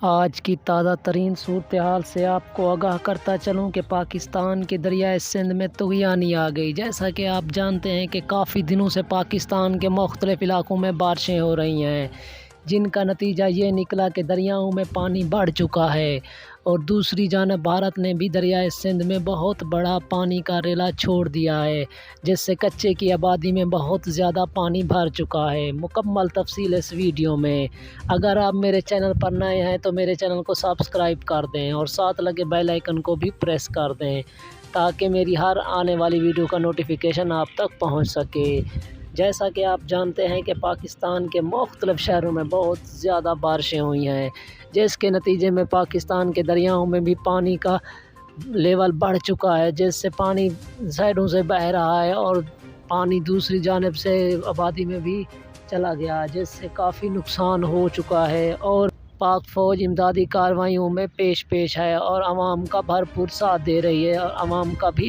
آج کی تازہ ترین صورتحال سے آپ کو آگاہ کرتا چلوں کہ پاکستان کے دریائے سندھ میں طغیانی آ گئی۔ جیسا کہ آپ جانتے ہیں کہ کافی دنوں سے پاکستان کے مختلف علاقوں میں بارشیں ہو رہی ہیں، جن کا نتیجہ یہ نکلا کہ دریاؤں میں پانی بڑھ چکا ہے، اور دوسری جانب بھارت نے بھی دریائے سندھ میں بہت بڑا پانی کا ریلا چھوڑ دیا ہے، جس سے کچے کی آبادی میں بہت زیادہ پانی بھر چکا ہے۔ مکمل تفصیل اس ویڈیو میں۔ اگر آپ میرے چینل پر نئے ہیں تو میرے چینل کو سبسکرائب کر دیں اور ساتھ لگے بیل آئیکن کو بھی پریس کر دیں تاکہ میری ہر آنے والی ویڈیو کا نوٹیفیکیشن آپ تک پہنچ سکے۔ جیسا کہ آپ جانتے ہیں کہ پاکستان کے مختلف شہروں میں بہت زیادہ بارشیں ہوئی ہیں، جس کے نتیجے میں پاکستان کے دریاؤں میں بھی پانی کا لیول بڑھ چکا ہے، جس سے پانی سائڈوں سے بہہ رہا ہے اور پانی دوسری جانب سے آبادی میں بھی چلا گیا، جس سے کافی نقصان ہو چکا ہے، اور پاک فوج امدادی کارروائیوں میں پیش ہے اور عوام کا بھرپور ساتھ دے رہی ہے، اور عوام کا بھی